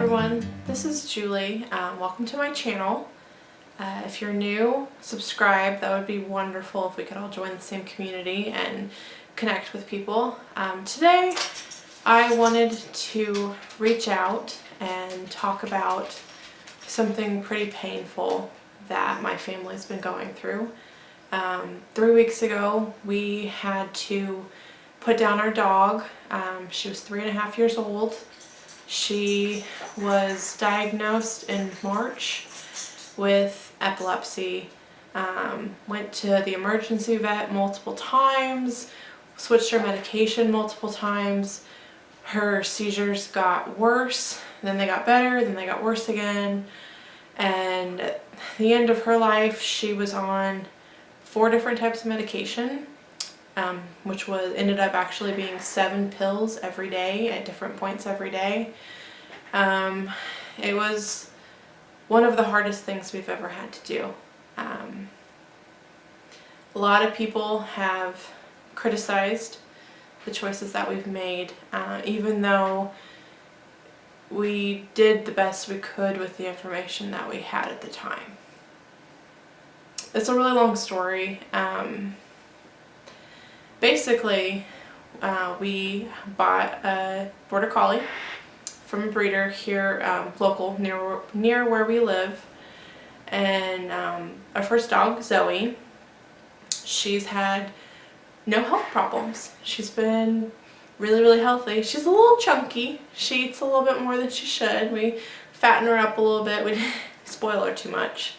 everyone, this is Julie. Welcome to my channel. If you're new, subscribe. That would be wonderful if we could all join the same community and connect with people. Today I wanted to reach out and talk about something pretty painful that my family's been going through. 3 weeks ago we had to put down our dog. She was 3.5 years old. She was diagnosed in March with epilepsy. Went to the emergency vet multiple times, switched her medication multiple times. Her seizures got worse, then they got better, then they got worse again. And at the end of her life, she was on 4 different types of medication. Which ended up actually being 7 pills every day at different points every day. It was one of the hardest things we've ever had to do. A lot of people have criticized the choices that we've made, even though we did the best we could with the information that we had at the time. It's a really long story. Basically, we bought a border collie from a breeder here, local, near where we live. And our first dog, Zoe, she's had no health problems. She's been really healthy. She's a little chunky. She eats a little bit more than she should. We fatten her up a little bit. We didn't spoil her too much.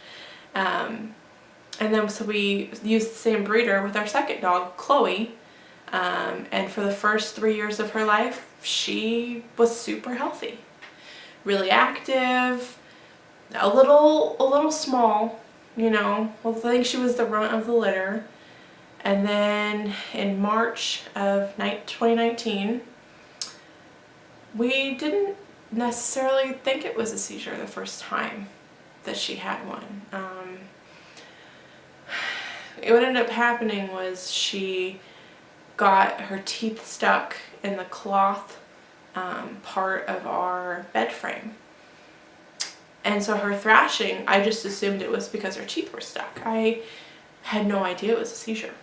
And then so we used the same breeder with our second dog, Chloe, and for the first 3 years of her life, she was super healthy, really active, a little small, you know. Well, I think she was the runt of the litter. And then in March of 2019, we didn't necessarily think it was a seizure the first time that she had one. What ended up happening was she got her teeth stuck in the cloth part of our bed frame. And so her thrashing, I just assumed it was because her teeth were stuck. I had no idea it was a seizure.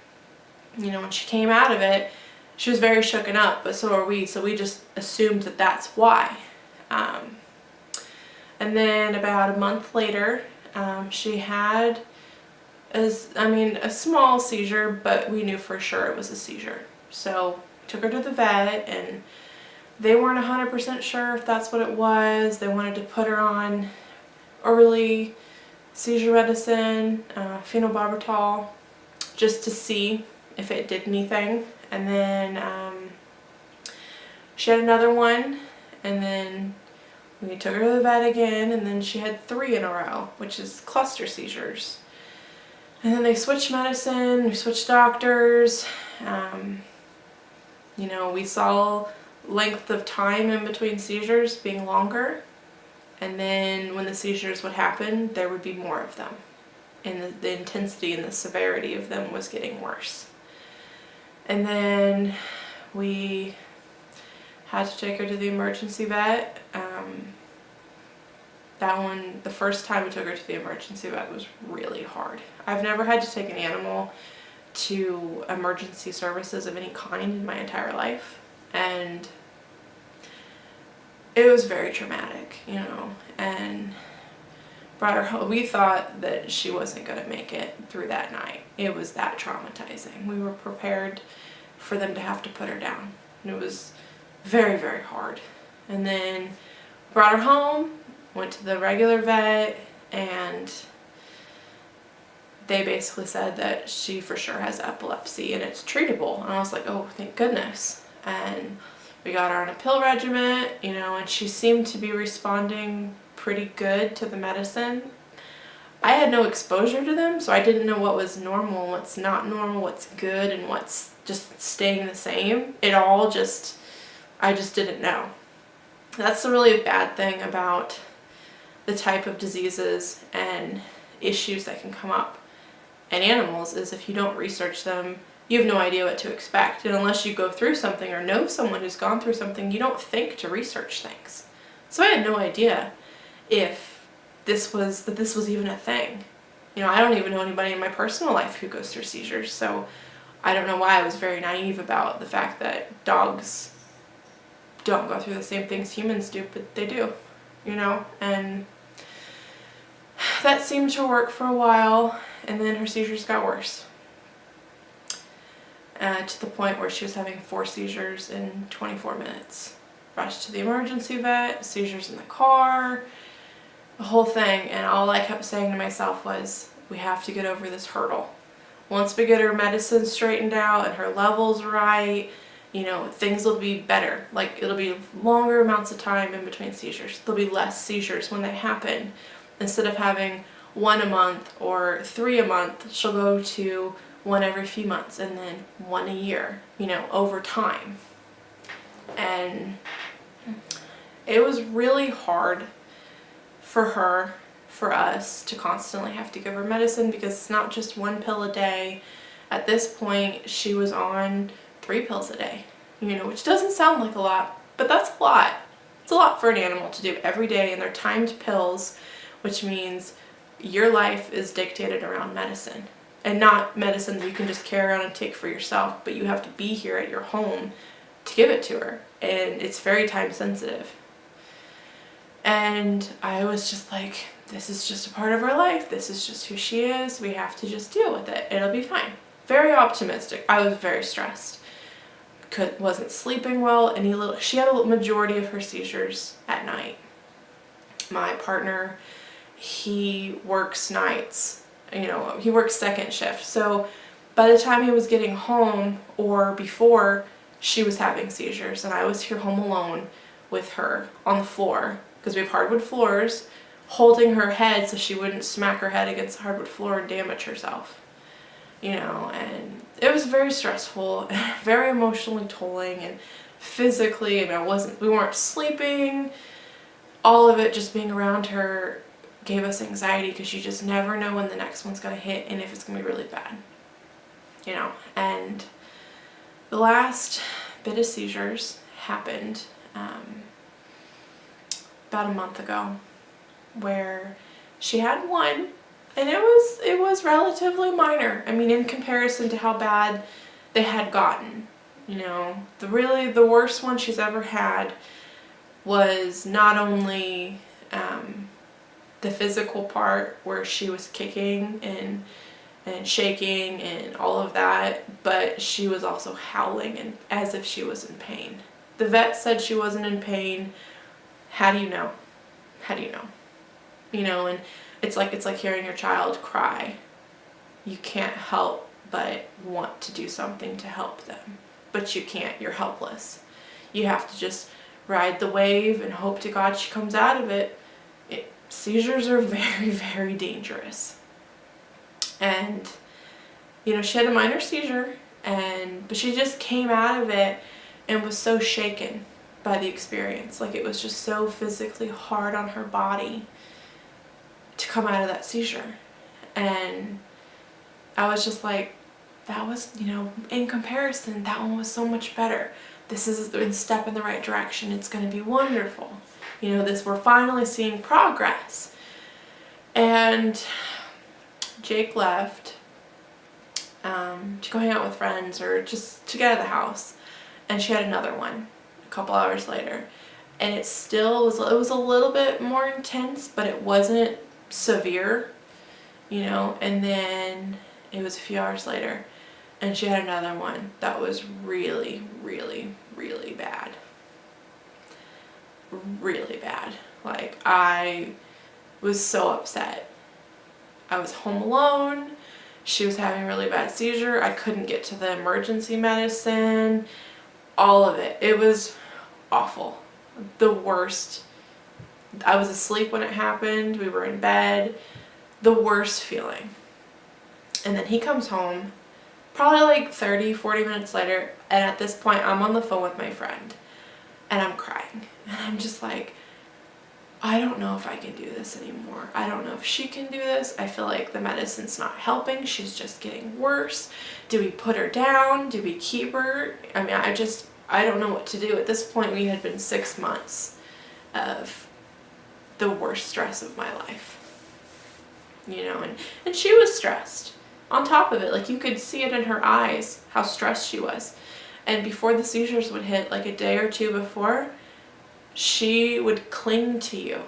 You know, when she came out of it, she was very shooken up, but so are we, so we just assumed that that's why. And then about a month later, she had a small seizure, but we knew for sure it was a seizure. So we took her to the vet, and they weren't 100% sure if that's what it was. They wanted to put her on early seizure medicine, phenobarbital, just to see if it did anything. And then she had another one, and then we took her to the vet again, and then she had 3 in a row, which is cluster seizures. And then they switched medicine, we switched doctors. You know, we saw length of time in between seizures being longer. And then when the seizures would happen, there would be more of them. And the intensity and the severity of them was getting worse. And then we had to take her to the emergency vet. That one, the first time we took her to the emergency vet, was really hard. I've never had to take an animal to emergency services of any kind in my entire life, and it was very traumatic, you know, and brought her home. We thought that she wasn't going to make it through that night. It was that traumatizing. We were prepared for them to have to put her down, and it was very hard. And then brought her home, went to the regular vet, and they basically said that she for sure has epilepsy and it's treatable. And I was like, oh, thank goodness. And we got her on a pill regimen, you know, and she seemed to be responding pretty good to the medicine. I had no exposure to them, so I didn't know what was normal, what's not normal, what's good, and what's just staying the same. I just didn't know. That's the really bad thing about the type of diseases and issues that can come up in animals, is if you don't research them, you have no idea what to expect. And unless you go through something or know someone who's gone through something, you don't think to research things. So I had no idea if this was even a thing. I don't even know anybody in my personal life who goes through seizures, so I don't know why I was very naive about the fact that dogs don't go through the same things humans do, but they do, and that seemed to work for a while, and then her seizures got worse. To the point where she was having 4 seizures in 24 minutes. Rushed to the emergency vet, seizures in the car, the whole thing, and all I kept saying to myself was, we have to get over this hurdle. Once we get her medicine straightened out and her levels right, things will be better. Like, it'll be longer amounts of time in between seizures. There'll be less seizures when they happen. Instead of having 1 a month or 3 a month, she'll go to 1 every few months and then 1 a year, over time. And it was really hard for us to constantly have to give her medicine, because it's not just 1 pill a day. At this point, she was on 3 pills a day, which doesn't sound like a lot, but that's a lot. It's a lot for an animal to do every day, and they're timed pills, which means your life is dictated around medicine. And not medicine that you can just carry around and take for yourself, but you have to be here at your home to give it to her. And it's very time sensitive. And I was just like, this is just a part of her life. This is just who she is. We have to just deal with it. It'll be fine. Very optimistic. I was very stressed. Wasn't sleeping well. She had a majority of her seizures at night. My partner, he works nights. He works second shift. So by the time he was getting home or before, she was having seizures, and I was here home alone with her on the floor, because we have hardwood floors, holding her head so she wouldn't smack her head against the hardwood floor and damage herself. And it was very stressful, very emotionally tolling, and physically, we weren't sleeping. All of it, just being around her, gave us anxiety, because you just never know when the next one's going to hit and if it's going to be really bad. And the last bit of seizures happened about a month ago, where she had 1, and it was relatively minor. In comparison to how bad they had gotten. The worst one she's ever had was not only the physical part, where she was kicking and shaking and all of that, but she was also howling and as if she was in pain. The vet said she wasn't in pain. How do you know? How do you know? And it's like hearing your child cry. You can't help but want to do something to help them, but you can't. You're helpless. You have to just ride the wave and hope to God she comes out of it. Seizures are very, very dangerous. And, she had a minor seizure, but she just came out of it and was so shaken by the experience. Like, it was just so physically hard on her body to come out of that seizure. And I was just like, that was, in comparison, that one was so much better. This is a step in the right direction. It's going to be wonderful. We're finally seeing progress. And Jake left to go hang out with friends or just to get out of the house. And she had another one a couple hours later. And it was a little bit more intense, but it wasn't severe, and then it was a few hours later, and she had another one that was really, really, really bad. Really bad. Like, I was so upset. I was home alone. She was having a really bad seizure. I couldn't get to the emergency medicine. All of it. It was awful. The worst. I was asleep when it happened. We were in bed. The worst feeling. And then he comes home probably like 30, 40 minutes later, and at this point I'm on the phone with my friend and I'm crying. And I'm just like, I don't know if I can do this anymore. I don't know if she can do this. I feel like the medicine's not helping. She's just getting worse. Do we put her down? Do we keep her? I don't know what to do. At this point we had been 6 months of the worst stress of my life. You know, and she was stressed. On top of it, like, you could see it in her eyes how stressed she was. And before the seizures would hit, like a day or two before, she would cling to you.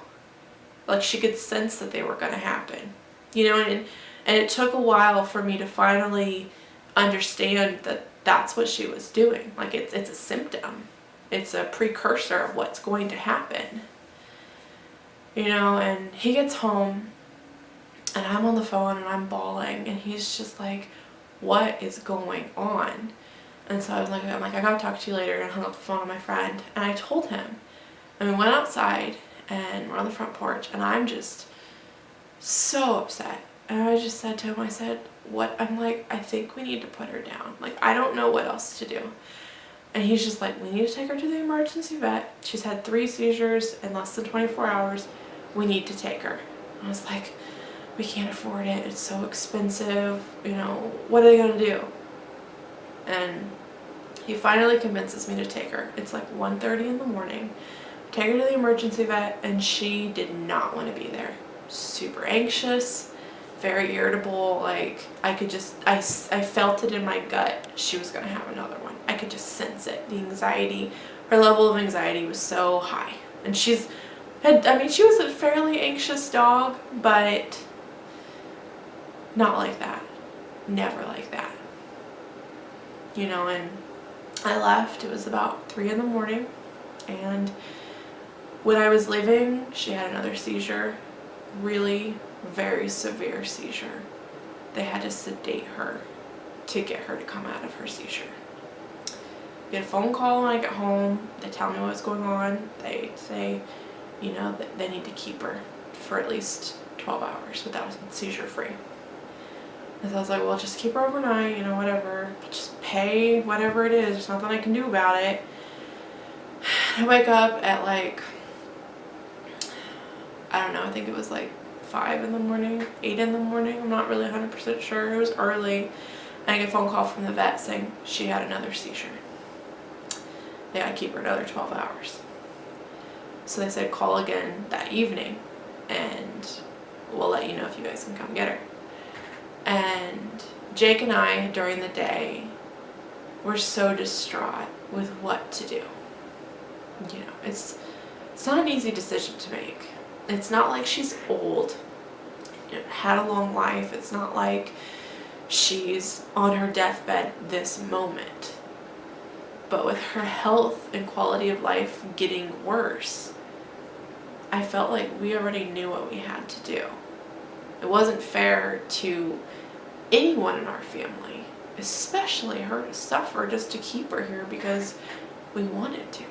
Like, she could sense that they were going to happen. You know, and it took a while for me to finally understand that that's what she was doing. Like, it's a symptom. It's a precursor of what's going to happen. You know, and he gets home, and I'm on the phone, and I'm bawling, and he's just like, what is going on? And so I'm like, I gotta talk to you later, and I hung up the phone on my friend, and I told him. And we went outside, and we're on the front porch, and I'm just so upset. And I just said to him, I said, what? I'm like, I think we need to put her down. Like, I don't know what else to do. And he's just like, we need to take her to the emergency vet. She's had 3 seizures in less than 24 hours. We need to take her. I was like, we can't afford it. It's so expensive. You know, what are they going to do? And he finally convinces me to take her. It's like 1:30 in the morning. Take her to the emergency vet, and she did not want to be there. Super anxious, very irritable. Like, I could just, I felt it in my gut. She was going to have another one. I could just sense it. The anxiety, her level of anxiety was so high. And she was a fairly anxious dog, but not like that. Never like that. You know, and I left. It was about 3 in the morning, and when I was leaving, she had another seizure. Really very severe seizure. They had to sedate her to get her to come out of her seizure. Get a phone call when I get home. They tell me what's going on. They say, you know, that they need to keep her for at least 12 hours without seizure free. And so I was like, well, just keep her overnight, you know, whatever. Just pay whatever it is. There's nothing I can do about it. I wake up at like, I don't know, I think it was like 5 in the morning, 8 in the morning. I'm not really 100% sure. It was early. And I get a phone call from the vet saying she had another seizure. They gotta keep her another 12 hours. So they said call again that evening, and we'll let you know if you guys can come get her. And Jake and I, during the day, were so distraught with what to do. You know, it's not an easy decision to make. It's not like she's old, you know, had a long life. It's not like she's on her deathbed this moment. But with her health and quality of life getting worse, I felt like we already knew what we had to do. It wasn't fair to anyone in our family, especially her, to suffer just to keep her here because we wanted to.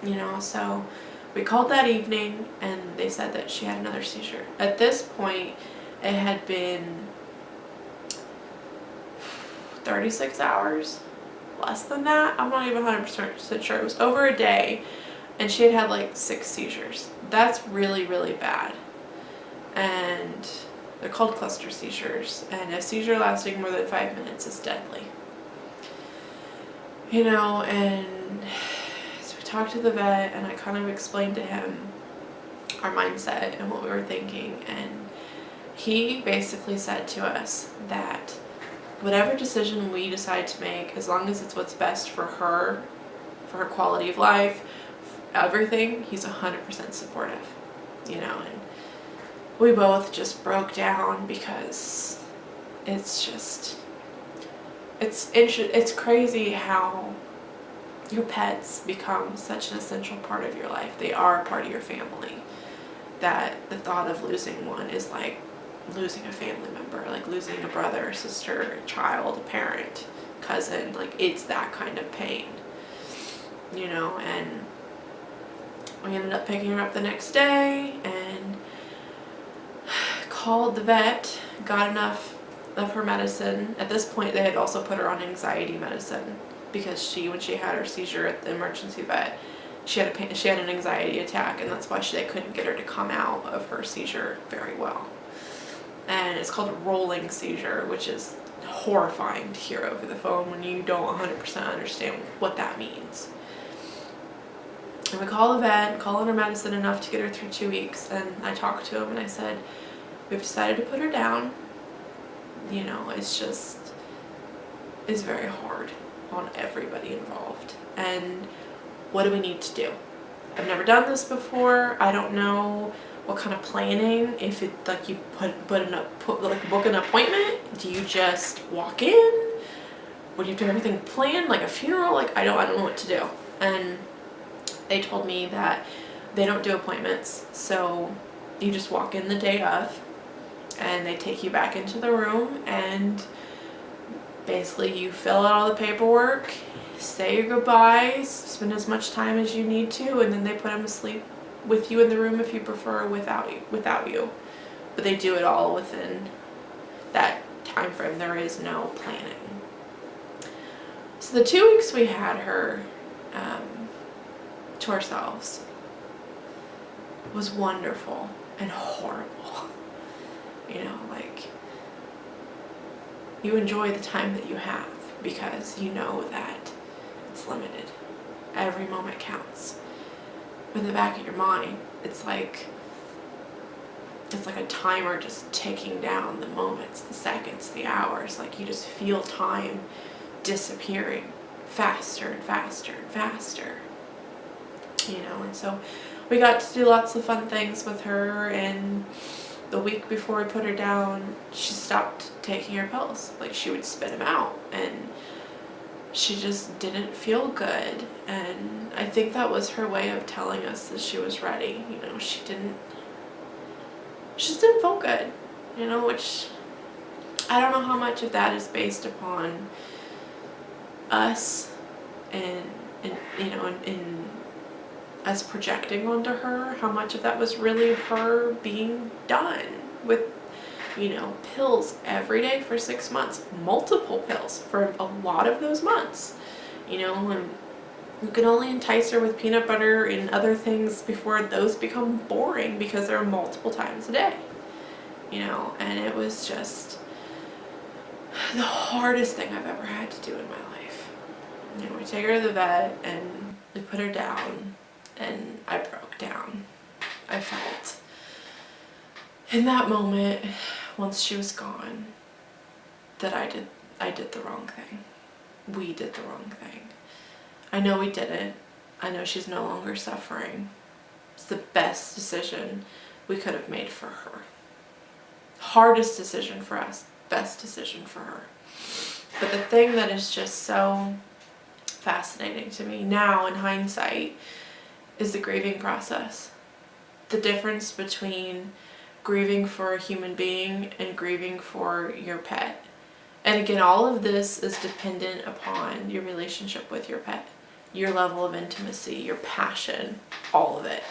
You know, so we called that evening, and they said that she had another seizure. At this point, it had been 36 hours, less than that. I'm not even 100% sure. It was over a day, and she had like 6 seizures. That's really, really bad. And they're called cluster seizures, and a seizure lasting more than 5 minutes is deadly. You know, and so we talked to the vet, and I kind of explained to him our mindset and what we were thinking, and he basically said to us that whatever decision we decide to make, as long as it's what's best for her quality of life, everything, he's 100% supportive, you know. And we both just broke down because it's crazy how your pets become such an essential part of your life. They are a part of your family. That the thought of losing one is like losing a family member, like losing a brother, a sister, a child, a parent, cousin. Like, it's that kind of pain, you know. And we ended up picking her up the next day and called the vet, got enough of her medicine. At this point, they had also put her on anxiety medicine because when she had her seizure at the emergency vet, she had an anxiety attack, and that's why they couldn't get her to come out of her seizure very well. And it's called a rolling seizure, which is horrifying to hear over the phone when you don't 100% understand what that means. And we call the vet, call in her medicine enough to get her through 2 weeks. And I talked to him and I said, we've decided to put her down. You know, it's very hard on everybody involved. And what do we need to do? I've never done this before. I don't know what kind of planning. If it like you book an appointment, do you just walk in? Would you do everything planned like a funeral? Like I don't know what to do. And they told me that they don't do appointments, so you just walk in the day of, and they take you back into the room, and basically you fill out all the paperwork, say your goodbyes, spend as much time as you need to, and then they put them to sleep with you in the room if you prefer, without you. But they do it all within that time frame. There is no planning. So the 2 weeks we had her to ourselves was wonderful and horrible. You know, like, you enjoy the time that you have because you know that it's limited. Every moment counts. But in the back of your mind, it's like a timer just ticking down the moments, the seconds, the hours. Like you just feel time disappearing faster and faster and faster. You know, and so we got to do lots of fun things with her, and the week before we put her down, she stopped taking her pills. Like she would spit them out, and she just didn't feel good. And I think that was her way of telling us that she was ready. You know, she just didn't feel good, you know, which I don't know how much of that is based upon us and you know, in us projecting onto her, how much of that was really her being done with, you know, pills every day for 6 months, multiple pills for a lot of those months, you know, and you can only entice her with peanut butter and other things before those become boring because they're multiple times a day, you know. And it was just the hardest thing I've ever had to do in my life. You know, we take her to the vet and we put her down, and I broke down. I felt in that moment, once she was gone, that I did the wrong thing. We did the wrong thing. I know we didn't. I know she's no longer suffering. It's the best decision we could have made for her. Hardest decision for us, best decision for her. But the thing that is just so fascinating to me now in hindsight is the grieving process. The difference between grieving for a human being and grieving for your pet. And again, all of this is dependent upon your relationship with your pet, your level of intimacy, your passion, all of it.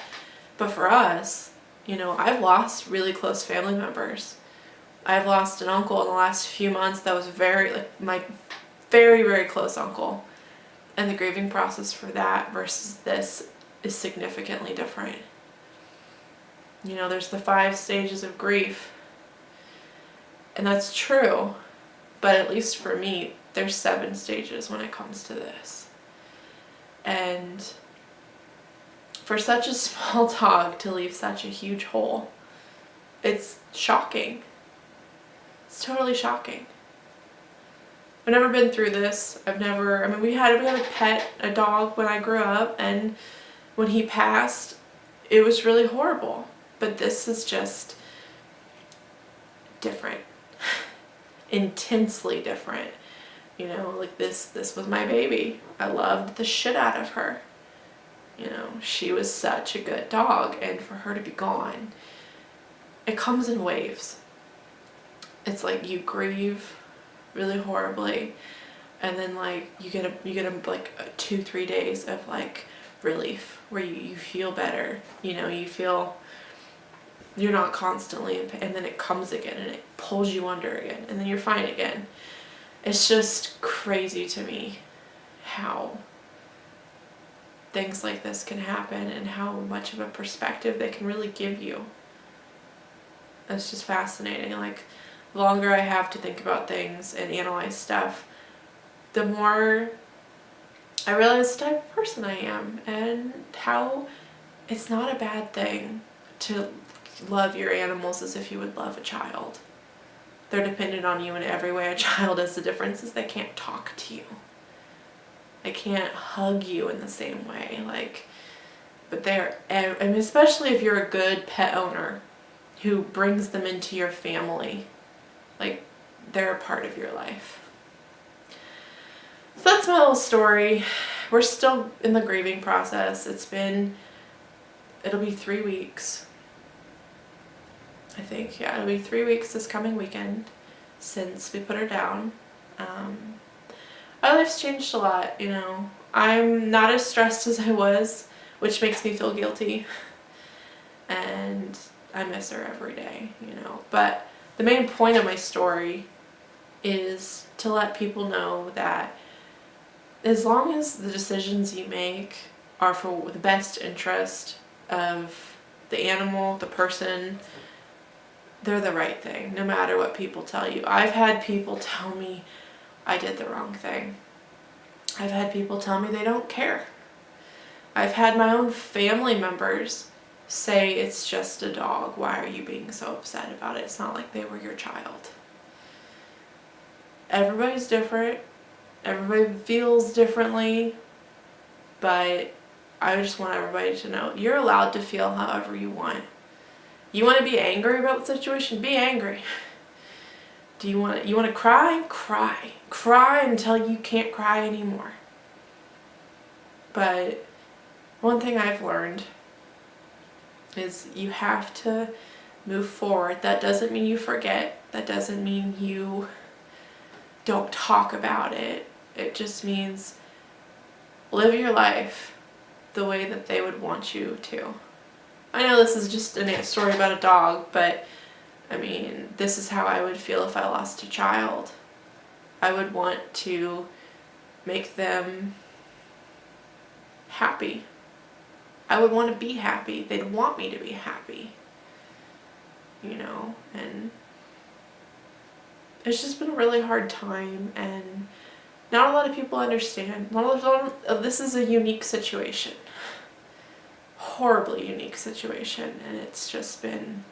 But for us, you know, I've lost really close family members. I've lost an uncle in the last few months that was my very, very close uncle. And the grieving process for that versus this is significantly different. You know, there's the 5 stages of grief. And that's true. But at least for me, there's 7 stages when it comes to this. And for such a small dog to leave such a huge hole, it's shocking. It's totally shocking. I've never been through this. We had a pet, a dog when I grew up, and when he passed, it was really horrible. But this is just different. Intensely different. You know, like this was my baby. I loved the shit out of her. You know, she was such a good dog, and for her to be gone, it comes in waves. It's like you grieve really horribly, and then like you get like 2-3 days of like relief where you feel better. You know, you feel you're not constantly in pain, and then it comes again and it pulls you under again, and then you're fine again. It's just crazy to me how things like this can happen and how much of a perspective they can really give you. It's just fascinating. Like, the longer I have to think about things and analyze stuff, the more I realized the type of person I am and how it's not a bad thing to love your animals as if you would love a child. They're dependent on you in every way a child is. The difference is they can't talk to you. They can't hug you in the same way. But they're, and especially if you're a good pet owner who brings them into your family, they're a part of your life. So that's my little story. We're still in the grieving process. It'll be 3 weeks. I think, yeah, it'll be 3 weeks this coming weekend since we put her down. My life's changed a lot, I'm not as stressed as I was, which makes me feel guilty. And I miss her every day, But the main point of my story is to let people know that as long as the decisions you make are for the best interest of the animal, the person, they're the right thing, no matter what people tell you. I've had people tell me I did the wrong thing. I've had people tell me they don't care. I've had my own family members say, it's just a dog. Why are you being so upset about it? It's not like they were your child. Everybody's different. Everybody feels differently. But I just want everybody to know you're allowed to feel however you want. You want to be angry about the situation? Be angry. Do you want to cry? Cry. Cry until you can't cry anymore. But one thing I've learned is you have to move forward. That doesn't mean you forget. That doesn't mean you don't talk about it. It just means live your life the way that they would want you to. I know this is just a story about a dog, but this is how I would feel if I lost a child. I would want to make them happy. I would want to be happy. They'd want me to be happy. And it's just been a really hard time, and not a lot of people understand. This is a unique situation. Horribly unique situation, and it's just been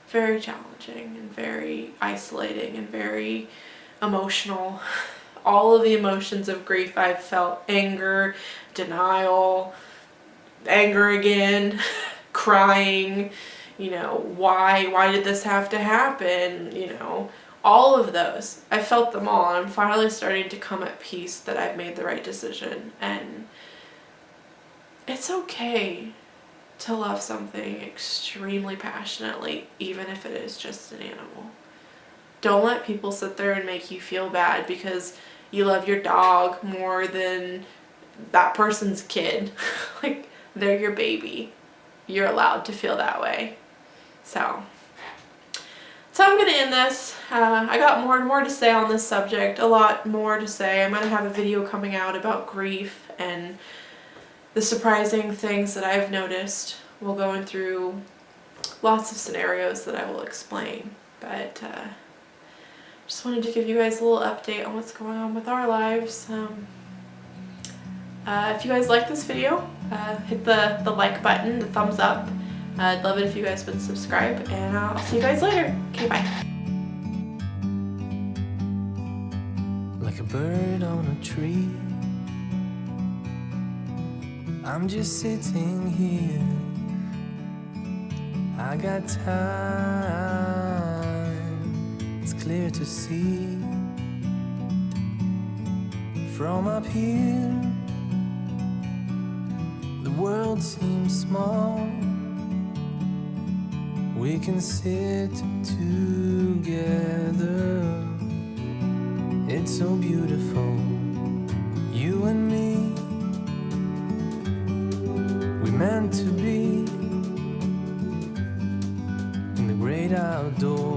very challenging and very isolating and very emotional. All of the emotions of grief I've felt: anger, denial, anger again, crying, why did this have to happen, all of those. I felt them all, and I'm finally starting to come at peace that I've made the right decision. And it's okay to love something extremely passionately, even if it is just an animal. Don't let people sit there and make you feel bad because you love your dog more than that person's kid. They're your baby. You're allowed to feel that way. So I'm going to end this. I got more and more to say on this subject, a lot more to say. I'm going to have a video coming out about grief and the surprising things that I've noticed while going through lots of scenarios that I will explain. But just wanted to give you guys a little update on what's going on with our lives. If you guys like this video, hit the like button, the thumbs up. I'd love it if you guys would subscribe, and I'll see you guys later. Okay, bye. Like a bird on a tree, I'm just sitting here. I got time, it's clear to see. From up here, the world seems small. We can sit together. It's so beautiful, you and me. We meant to be in the great outdoors.